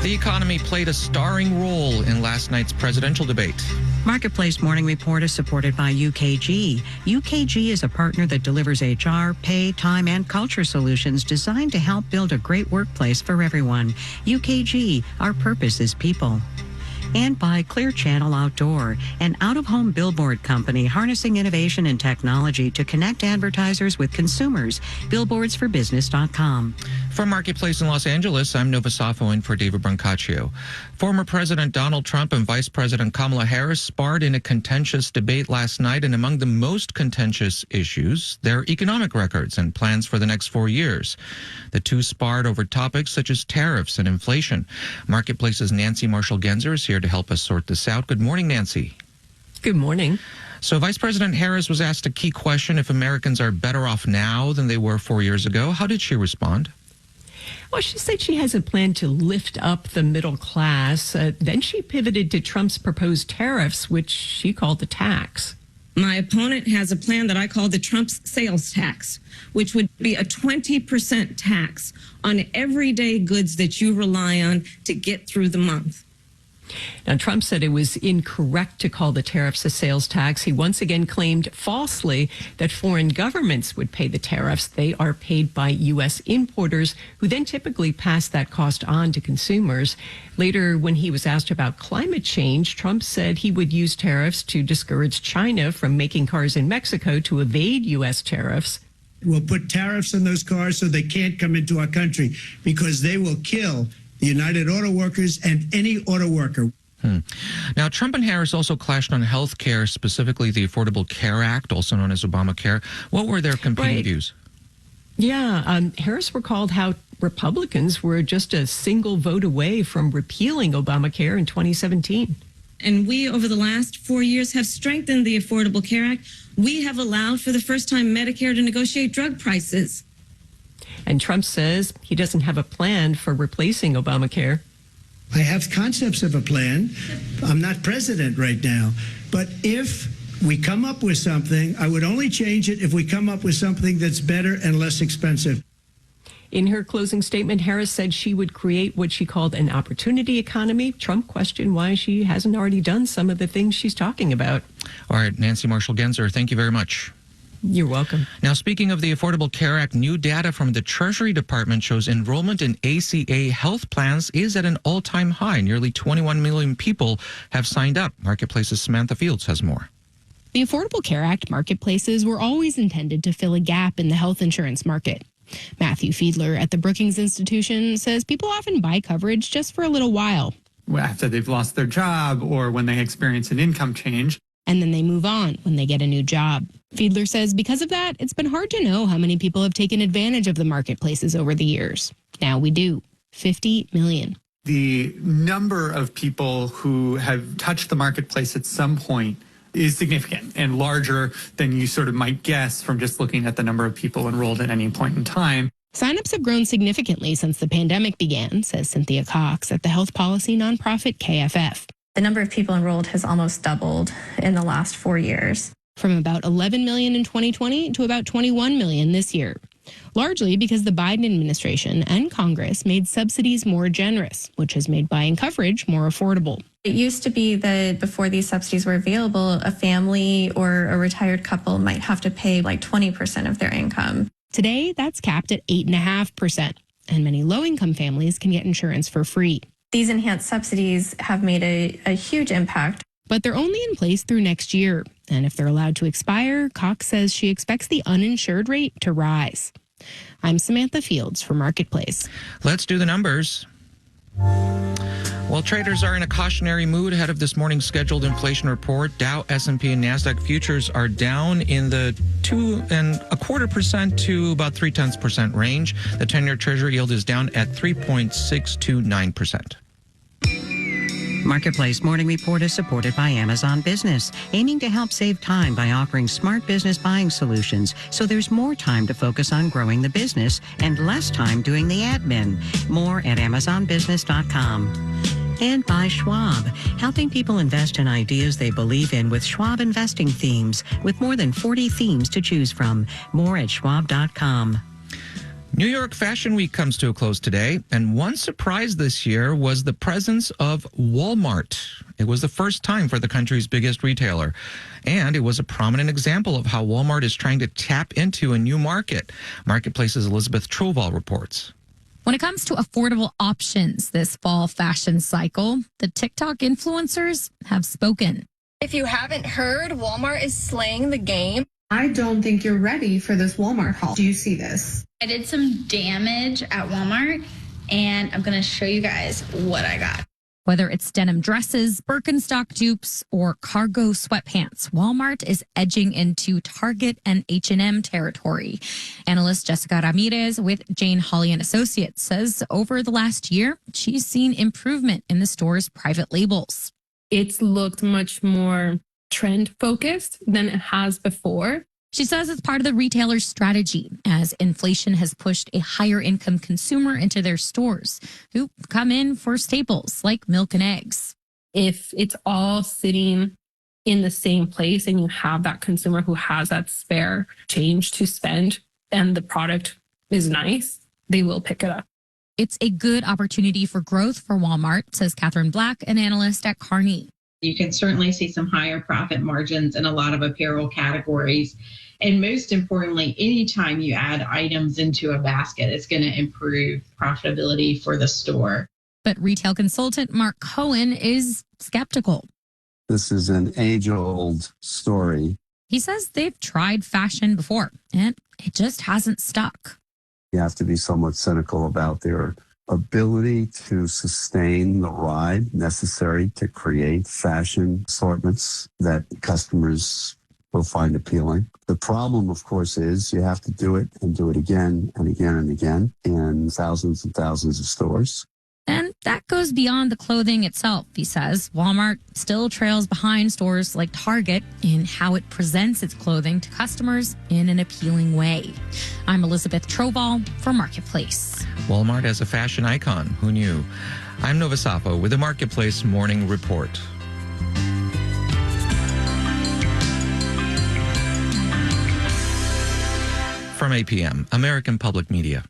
The economy played a starring role in last night's presidential debate. Marketplace Morning Report is supported by UKG. UKG is a partner that delivers HR, pay, time, and culture solutions designed to help build a great workplace for everyone. UKG, our purpose is people. And by Clear Channel Outdoor, an out-of-home billboard company harnessing innovation and technology to connect advertisers with consumers. Billboardsforbusiness.com. From Marketplace in Los Angeles, I'm Nova Safo in for David Brancaccio. Former President Donald Trump and Vice President Kamala Harris sparred in a contentious debate last night, and among the most contentious issues, their economic records and plans for the next 4 years. The two sparred over topics such as tariffs and inflation. Marketplace's Nancy Marshall-Genzer is here to help us sort this out. Good morning, Nancy. Good morning. So Vice President Harris was asked a key question if Americans are better off now than they were 4 years ago. How did she respond? Well, she said she has a plan to lift up the middle class. Then she pivoted to Trump's proposed tariffs, which she called the tax. My opponent has a plan that I call the Trump's sales tax, which would be a 20% tax on everyday goods that you rely on to get through the month. Now, Trump said it was incorrect to call the tariffs a sales tax. He once again claimed falsely that foreign governments would pay the tariffs. They are paid by U.S. importers, who then typically pass that cost on to consumers. Later, when he was asked about climate change, Trump said he would use tariffs to discourage China from making cars in Mexico to evade U.S. tariffs. We'll put tariffs on those cars so they can't come into our country because they will kill the United Auto Workers and any auto worker. Now, Trump and Harris also clashed on health care, specifically the Affordable Care Act, also known as Obamacare. What were their competing views? Yeah, Harris recalled how Republicans were just a single vote away from repealing Obamacare in 2017. And we, over the last 4 years, have strengthened the Affordable Care Act. We have allowed for the first time Medicare to negotiate drug prices. And Trump says he doesn't have a plan for replacing Obamacare. I have concepts of a plan. I'm not president right now. But if we come up with something, I would only change it if we come up with something that's better and less expensive. In her closing statement, Harris said she would create what she called an opportunity economy. Trump questioned why she hasn't already done some of the things she's talking about. All right, Nancy Marshall-Genzer, thank you very much. You're welcome. Now, speaking of the Affordable Care Act, new data from the Treasury Department shows enrollment in ACA health plans is at an all-time high. Nearly 21 million people have signed up. Marketplace's Samantha Fields has more. The Affordable Care Act marketplaces were always intended to fill a gap in the health insurance market. Matthew Fiedler at the Brookings Institution says people often buy coverage just for a little while. After they've lost their job or when they experience an income change. And then they move on when they get a new job. Fiedler says because of that, it's been hard to know how many people have taken advantage of the marketplaces over the years. Now we do. 50 million. The number of people who have touched the marketplace at some point is significant and larger than you sort of might guess from just looking at the number of people enrolled at any point in time. Signups have grown significantly since the pandemic began, says Cynthia Cox at the health policy nonprofit KFF. The number of people enrolled has almost doubled in the last 4 years. From about 11 million in 2020 to about 21 million this year. Largely because the Biden administration and Congress made subsidies more generous, which has made buying coverage more affordable. It used to be that before these subsidies were available, a family or a retired couple might have to pay like 20% of their income. Today, that's capped at 8.5%, and many low-income families can get insurance for free. These enhanced subsidies have made a huge impact. But they're only in place through next year. And if they're allowed to expire, Cox says she expects the uninsured rate to rise. I'm Samantha Fields for Marketplace. Let's do the numbers. Well, traders are in a cautionary mood ahead of this morning's scheduled inflation report. Dow, S&P, and NASDAQ futures are down in the 2.25% to about 0.3% range. The 10-year Treasury yield is down at 3.629%. Marketplace Morning Report is supported by Amazon Business, aiming to help save time by offering smart business buying solutions so there's more time to focus on growing the business and less time doing the admin. More at AmazonBusiness.com. And by Schwab, helping people invest in ideas they believe in with Schwab Investing Themes, with more than 40 themes to choose from. More at Schwab.com. New York Fashion Week comes to a close today, and one surprise this year was the presence of Walmart. It was the first time for the country's biggest retailer, and it was a prominent example of how Walmart is trying to tap into a new market. Marketplace's Elizabeth Troval reports. When it comes to affordable options this fall fashion cycle, the TikTok influencers have spoken. If you haven't heard, Walmart is slaying the game. I don't think you're ready for this Walmart haul. Do you see this? I did some damage at Walmart, and I'm going to show you guys what I got. Whether it's denim dresses, Birkenstock dupes, or cargo sweatpants, Walmart is edging into Target and H&M territory. Analyst Jessica Ramirez with Jane Hawley & Associates says over the last year, she's seen improvement in the store's private labels. It's looked much more trend focused than it has before. She says it's part of the retailer's strategy as inflation has pushed a higher income consumer into their stores who come in for staples like milk and eggs. If it's all sitting in the same place and you have that consumer who has that spare change to spend and the product is nice, they will pick it up. It's a good opportunity for growth for Walmart, says Catherine Black, an analyst at Kearney. You can certainly see some higher profit margins in a lot of apparel categories. And most importantly, anytime you add items into a basket, it's going to improve profitability for the store. But retail consultant Mark Cohen is skeptical. This is an age-old story. He says they've tried fashion before, and it just hasn't stuck. You have to be somewhat cynical about their ability to sustain the ride necessary to create fashion assortments that customers will find appealing. The problem, of course, is you have to do it and do it again and again and again in thousands and thousands of stores. And that goes beyond the clothing itself, he says. Walmart still trails behind stores like Target in how it presents its clothing to customers in an appealing way. I'm Elizabeth Troval for Marketplace. Walmart as a fashion icon. Who knew? I'm Nova Safo with the Marketplace Morning Report. From APM, American Public Media.